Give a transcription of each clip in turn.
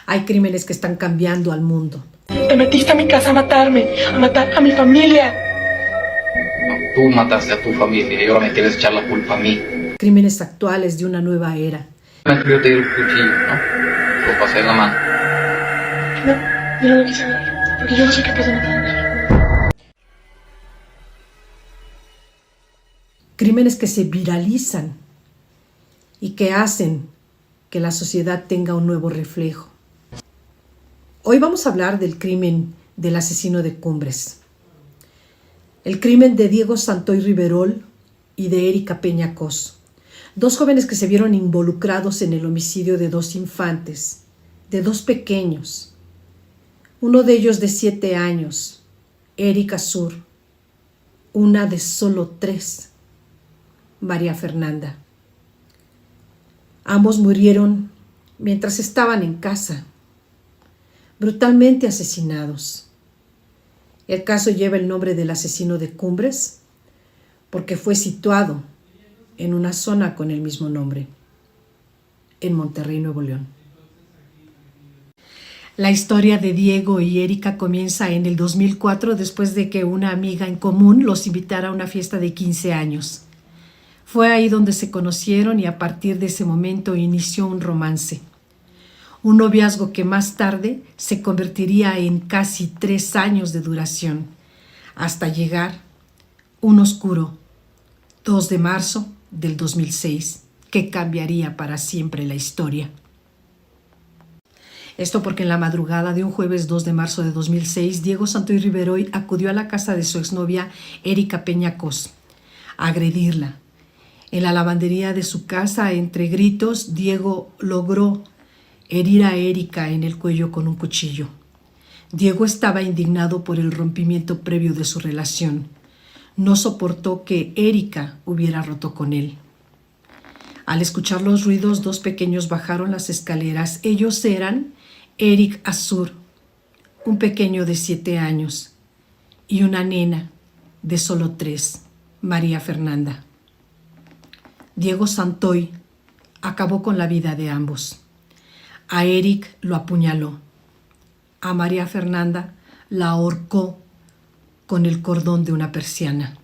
Hay crímenes que están cambiando al mundo. Te metiste a mi casa a matarme, a matar a mi familia. No, tú mataste a tu familia y ahora me quieres echar la culpa a mí. Crímenes actuales de una nueva era. Mejor yo te di el cuchillo, ¿no? Lo pasé en la mano. No, yo no lo quise ver, porque yo no soy capaz de matar a nadie. Crímenes que se viralizan y que hacen que la sociedad tenga un nuevo reflejo. Hoy vamos a hablar del crimen del asesino de Cumbres. El crimen de Diego Santoy Riverol y de Erika Peña Cos. Dos jóvenes que se vieron involucrados en el homicidio de dos infantes, de dos pequeños. Uno de ellos de 7 años, Erika Sur. Una de solo 3, María Fernanda. Ambos murieron mientras estaban en casa, brutalmente asesinados. El caso lleva el nombre del asesino de Cumbres porque fue situado en una zona con el mismo nombre, en Monterrey, Nuevo León. La historia de Diego y Erika comienza en el 2004 después de que una amiga en común los invitara a una fiesta de 15 años. Fue ahí donde se conocieron y a partir de ese momento inició un romance. Un noviazgo que más tarde se convertiría en casi 3 años de duración, hasta llegar un oscuro 2 de marzo del 2006, que cambiaría para siempre la historia. Esto porque en la madrugada de un jueves 2 de marzo de 2006, Diego Santoy Riverol acudió a la casa de su exnovia Erika Peña Cos a agredirla. En la lavandería de su casa, entre gritos, Diego logró herir a Erika en el cuello con un cuchillo. Diego estaba indignado por el rompimiento previo de su relación. No soportó que Erika hubiera roto con él. Al escuchar los ruidos, 2 pequeños bajaron las escaleras. Ellos eran Eric Azur, un pequeño de 7 años, y una nena de solo 3, María Fernanda. Diego Santoy acabó con la vida de ambos. A Eric lo apuñaló. A María Fernanda la ahorcó con el cordón de una persiana.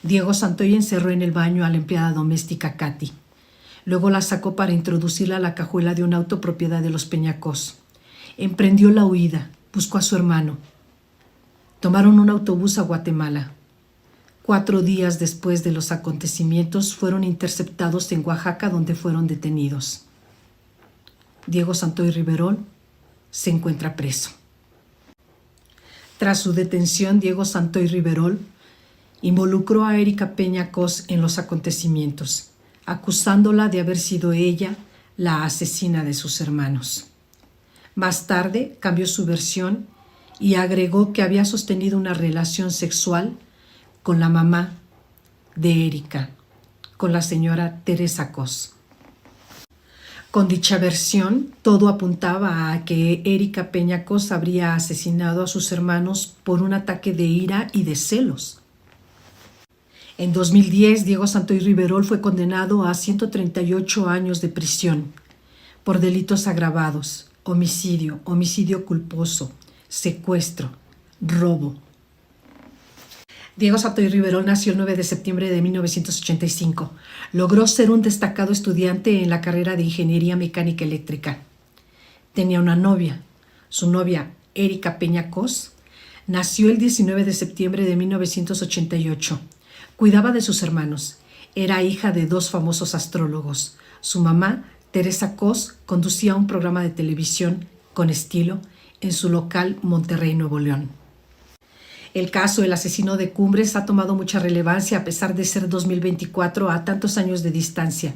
Diego Santoy encerró en el baño a la empleada doméstica Katy. Luego la sacó para introducirla a la cajuela de un auto propiedad de los Peña Cos. Emprendió la huida, buscó a su hermano. Tomaron un autobús a Guatemala. 4 días después de los acontecimientos fueron interceptados en Oaxaca, donde fueron detenidos. Diego Santoy Riverol se encuentra preso. Tras su detención, Diego Santoy Riverol involucró a Erika Peña Cos en los acontecimientos, acusándola de haber sido ella la asesina de sus hermanos. Más tarde cambió su versión y agregó que había sostenido una relación sexual con la mamá de Erika, con la señora Teresa Cos. Con dicha versión, todo apuntaba a que Erika Peña Cos habría asesinado a sus hermanos por un ataque de ira y de celos. En 2010, Diego Santoy Riverol fue condenado a 138 años de prisión por delitos agravados, homicidio, homicidio culposo, secuestro, robo. Diego Santoy Riverol nació el 9 de septiembre de 1985. Logró ser un destacado estudiante en la carrera de Ingeniería Mecánica Eléctrica. Tenía una novia. Su novia, Erika Peña Cos, nació el 19 de septiembre de 1988. Cuidaba de sus hermanos. Era hija de 2 famosos astrólogos. Su mamá, Teresa Cos, conducía un programa de televisión con estilo en su local Monterrey, Nuevo León. El caso El asesino de Cumbres ha tomado mucha relevancia a pesar de ser 2024 a tantos años de distancia.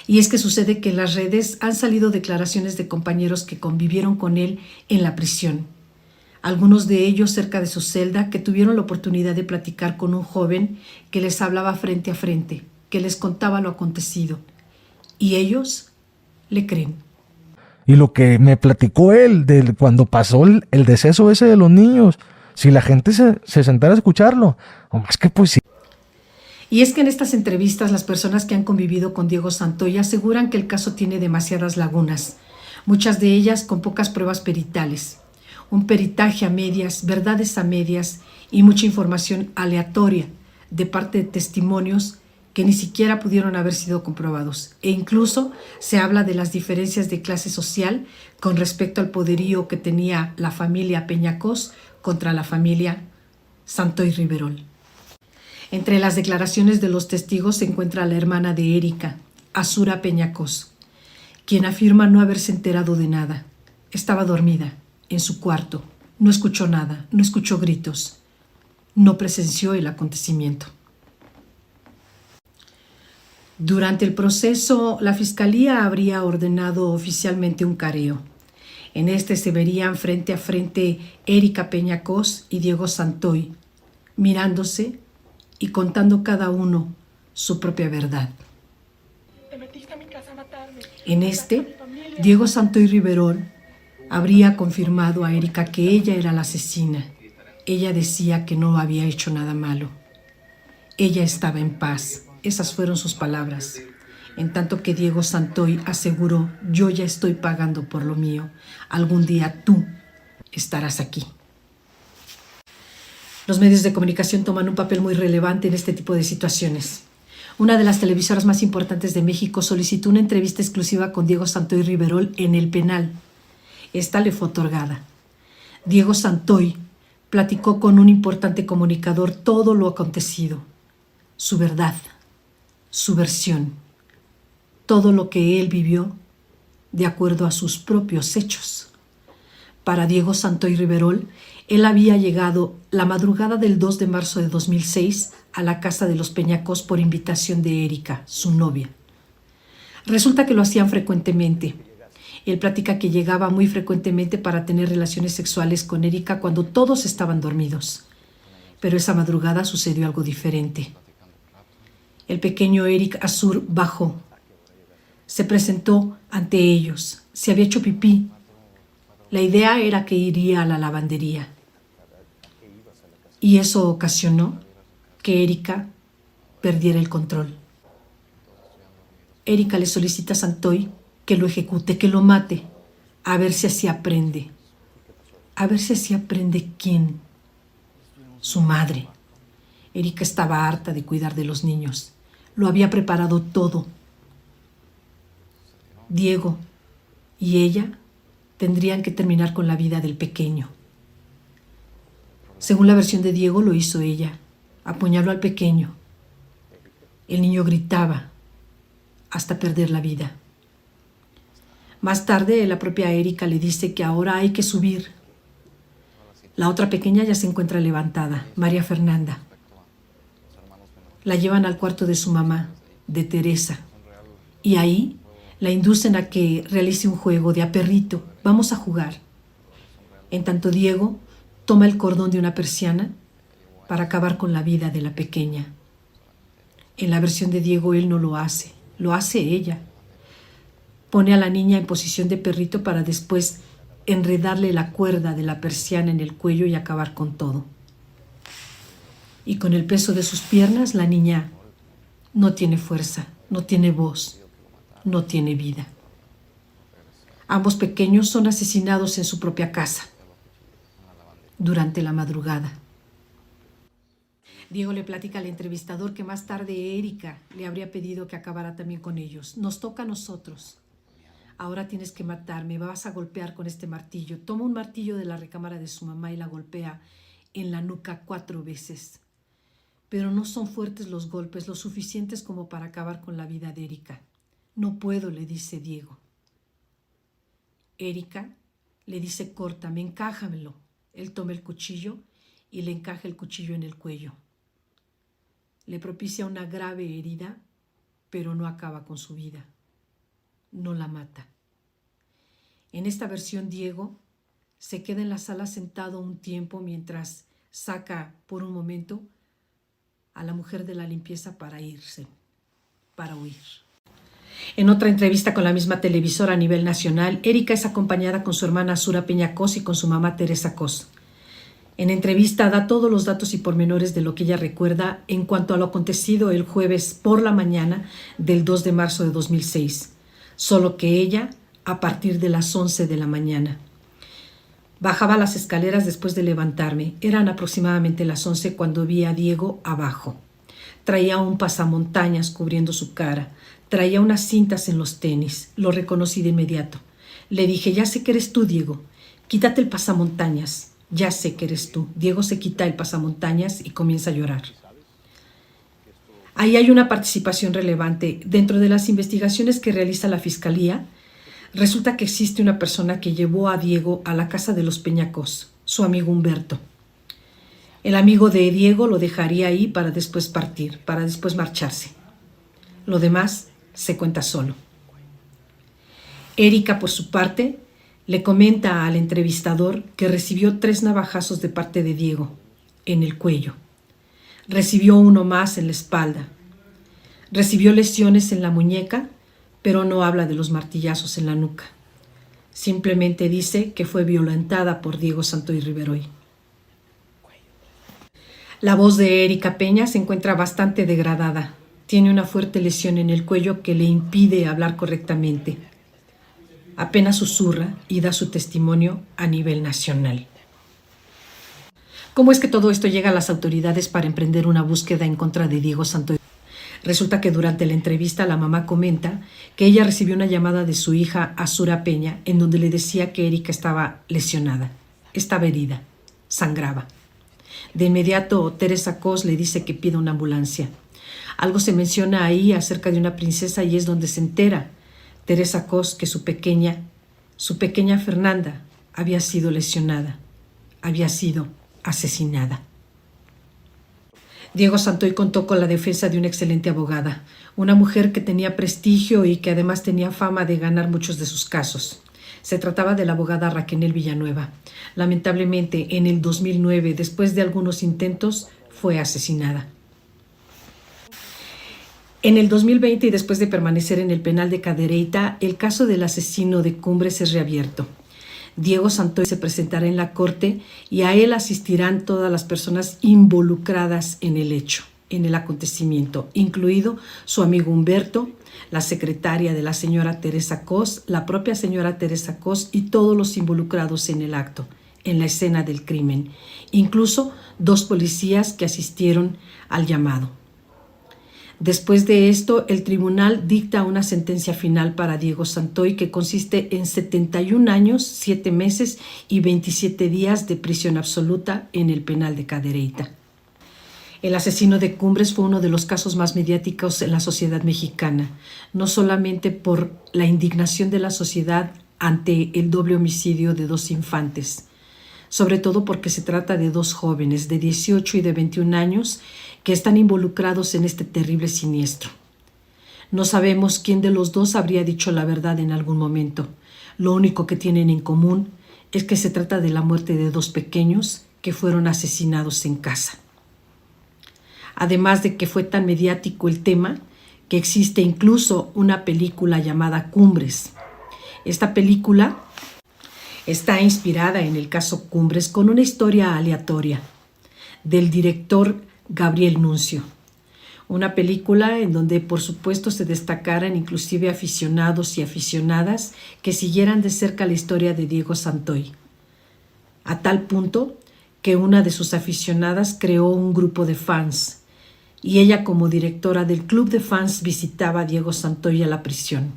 Y es que sucede que en las redes han salido declaraciones de compañeros que convivieron con él en la prisión. Algunos de ellos cerca de su celda que tuvieron la oportunidad de platicar con un joven que les hablaba frente a frente, que les contaba lo acontecido. Y ellos le creen. Y lo que me platicó él de cuando pasó el deceso ese de los niños, si la gente se sentara a escucharlo, o más que pues sí. Y es que en estas entrevistas las personas que han convivido con Diego Santoy aseguran que el caso tiene demasiadas lagunas, muchas de ellas con pocas pruebas peritales, un peritaje a medias, verdades a medias y mucha información aleatoria de parte de testimonios que ni siquiera pudieron haber sido comprobados. E incluso se habla de las diferencias de clase social con respecto al poderío que tenía la familia Peñacos contra la familia Santoy Riverol. Entre las declaraciones de los testigos se encuentra la hermana de Erika, Azura Peñacos, quien afirma no haberse enterado de nada. Estaba dormida en su cuarto, no escuchó nada, no escuchó gritos, no presenció el acontecimiento. Durante el proceso, la Fiscalía habría ordenado oficialmente un careo. En este se verían frente a frente Erika Peñacos y Diego Santoy, mirándose y contando cada uno su propia verdad. En este, Diego Santoy Riverol habría confirmado a Erika que ella era la asesina. Ella decía que no había hecho nada malo. Ella estaba en paz. Esas fueron sus palabras. En tanto que Diego Santoy aseguró: yo ya estoy pagando por lo mío. Algún día tú estarás aquí. Los medios de comunicación toman un papel muy relevante en este tipo de situaciones. Una de las televisoras más importantes de México solicitó una entrevista exclusiva con Diego Santoy Riverol en el penal. Esta le fue otorgada. Diego Santoy platicó con un importante comunicador todo lo acontecido, su verdad, su versión, todo lo que él vivió de acuerdo a sus propios hechos. Para Diego Santoy Riverol, él había llegado la madrugada del 2 de marzo de 2006 a la casa de los Peñacos por invitación de Erika, su novia. Resulta que lo hacían frecuentemente. Él platica que llegaba muy frecuentemente para tener relaciones sexuales con Erika cuando todos estaban dormidos. Pero esa madrugada sucedió algo diferente. El pequeño Eric Azur bajó. Se presentó ante ellos. Se había hecho pipí. La idea era que iría a la lavandería. Y eso ocasionó que Erika perdiera el control. Erika le solicita a Santoy que lo ejecute, que lo mate, a ver si así aprende. A ver si así aprende quién. Su madre. Erika estaba harta de cuidar de los niños. Lo había preparado todo. Diego y ella tendrían que terminar con la vida del pequeño. Según la versión de Diego, lo hizo ella. Apuñaló al pequeño. El niño gritaba hasta perder la vida. Más tarde, la propia Erika le dice que ahora hay que subir. La otra pequeña ya se encuentra levantada, María Fernanda. La llevan al cuarto de su mamá, de Teresa, y ahí la inducen a que realice un juego de a perrito. Vamos a jugar. En tanto, Diego toma el cordón de una persiana para acabar con la vida de la pequeña. En la versión de Diego, él no lo hace ella. Pone a la niña en posición de perrito para después enredarle la cuerda de la persiana en el cuello y acabar con todo. Y con el peso de sus piernas, la niña no tiene fuerza, no tiene voz, no tiene vida. Ambos pequeños son asesinados en su propia casa durante la madrugada. Diego le platica al entrevistador que más tarde Erika le habría pedido que acabara también con ellos. Nos toca a nosotros. Ahora tienes que matarme, vas a golpear con este martillo. Toma un martillo de la recámara de su mamá y la golpea en la nuca 4 veces. Pero no son fuertes los golpes, lo suficientes como para acabar con la vida de Erika. No puedo, le dice Diego. Erika le dice: córtame, encájamelo. Él toma el cuchillo y le encaja el cuchillo en el cuello. Le propicia una grave herida, pero no acaba con su vida. No la mata. En esta versión, Diego se queda en la sala sentado un tiempo mientras saca por un momento a la mujer de la limpieza para irse, para huir. En otra entrevista con la misma televisora a nivel nacional, Erika es acompañada con su hermana Azura Peñacos y con su mamá Teresa Cos. En entrevista da todos los datos y pormenores de lo que ella recuerda en cuanto a lo acontecido el jueves por la mañana del 2 de marzo de 2006, solo que ella a partir de las 11 de la mañana. Bajaba las escaleras después de levantarme. Eran aproximadamente las 11 cuando vi a Diego abajo. Traía un pasamontañas cubriendo su cara. Traía unas cintas en los tenis. Lo reconocí de inmediato. Le dije, ya sé que eres tú, Diego. Quítate el pasamontañas. Ya sé que eres tú. Diego se quita el pasamontañas y comienza a llorar. Ahí hay una participación relevante. Dentro de las investigaciones que realiza la Fiscalía, resulta que existe una persona que llevó a Diego a la casa de los Peñacos, su amigo Humberto. El amigo de Diego lo dejaría ahí para después partir, para después marcharse. Lo demás se cuenta solo. Erika, por su parte, le comenta al entrevistador que recibió 3 navajazos de parte de Diego en el cuello. Recibió uno más en la espalda. Recibió lesiones en la muñeca, pero no habla de los martillazos en la nuca. Simplemente dice que fue violentada por Diego Santoy Riveroy. La voz de Erika Peña se encuentra bastante degradada. Tiene una fuerte lesión en el cuello que le impide hablar correctamente. Apenas susurra y da su testimonio a nivel nacional. ¿Cómo es que todo esto llega a las autoridades para emprender una búsqueda en contra de Diego Santoy? Resulta que durante la entrevista la mamá comenta que ella recibió una llamada de su hija Azura Peña en donde le decía que Erika estaba lesionada, estaba herida, sangraba. De inmediato Teresa Cos le dice que pida una ambulancia. Algo se menciona ahí acerca de una princesa y es donde se entera Teresa Cos que su pequeña Fernanda había sido lesionada, había sido asesinada. Diego Santoy contó con la defensa de una excelente abogada, una mujer que tenía prestigio y que además tenía fama de ganar muchos de sus casos. Se trataba de la abogada Raquel Villanueva. Lamentablemente, en el 2009, después de algunos intentos, fue asesinada. En el 2020, y después de permanecer en el penal de Cadereyta, el caso del asesino de Cumbres es reabierto. Diego Santoy se presentará en la corte y a él asistirán todas las personas involucradas en el hecho, en el acontecimiento, incluido su amigo Humberto, la secretaria de la señora Teresa Cos, la propia señora Teresa Cos y todos los involucrados en el acto, en la escena del crimen, incluso 2 policías que asistieron al llamado. Después de esto, el tribunal dicta una sentencia final para Diego Santoy que consiste en 71 años, 7 meses y 27 días de prisión absoluta en el penal de Cadereyta. El asesino de Cumbres fue uno de los casos más mediáticos en la sociedad mexicana, no solamente por la indignación de la sociedad ante el doble homicidio de 2 infantes, sobre todo porque se trata de 2 jóvenes de 18 y de 21 años que están involucrados en este terrible siniestro. No sabemos quién de los 2 habría dicho la verdad en algún momento. Lo único que tienen en común es que se trata de la muerte de 2 pequeños que fueron asesinados en casa. Además de que fue tan mediático el tema, que existe incluso una película llamada Cumbres. Esta película está inspirada en el caso Cumbres con una historia aleatoria del director Gabriel Nuncio. Una película en donde por supuesto se destacaran inclusive aficionados y aficionadas que siguieran de cerca la historia de Diego Santoy, a tal punto que una de sus aficionadas creó un grupo de fans y ella como directora del club de fans visitaba a Diego Santoy a la prisión.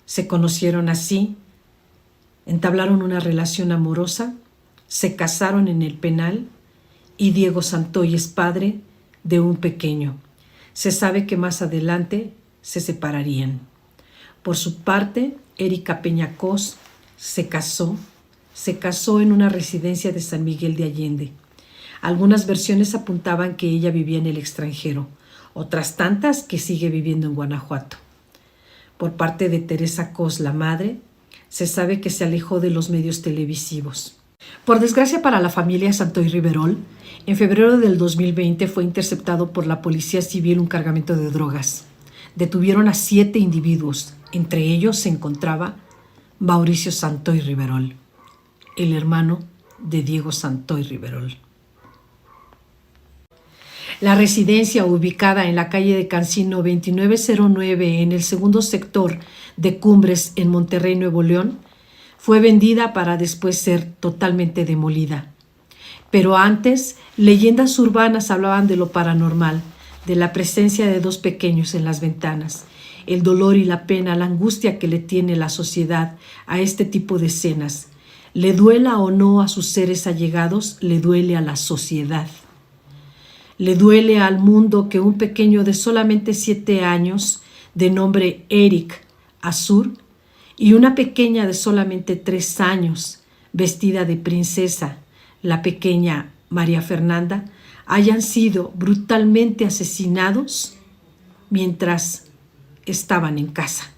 Se conocieron así, entablaron una relación amorosa, se casaron en el penal y Diego Santoy es padre de un pequeño. Se sabe que más adelante se separarían. Por su parte, Erika Peña Cos se casó en una residencia de San Miguel de Allende. Algunas versiones apuntaban que ella vivía en el extranjero, otras tantas que sigue viviendo en Guanajuato. Por parte de Teresa Cos, la madre, se sabe que se alejó de los medios televisivos. Por desgracia para la familia Santoy Riverol, en febrero del 2020 fue interceptado por la Policía Civil un cargamento de drogas. Detuvieron a 7 individuos, entre ellos se encontraba Mauricio Santoy Riverol, el hermano de Diego Santoy Riverol. La residencia, ubicada en la calle de Cancino 2909 en el segundo sector de Cumbres en Monterrey, Nuevo León, fue vendida para después ser totalmente demolida. Pero antes, leyendas urbanas hablaban de lo paranormal, de la presencia de dos pequeños en las ventanas, el dolor y la pena, la angustia que le tiene la sociedad a este tipo de escenas. Le duela o no a sus seres allegados, le duele a la sociedad. Le duele al mundo que un pequeño de solamente 7 años, de nombre Eric Azur, y una pequeña de solamente 3 años, vestida de princesa, la pequeña María Fernanda, hayan sido brutalmente asesinados mientras estaban en casa.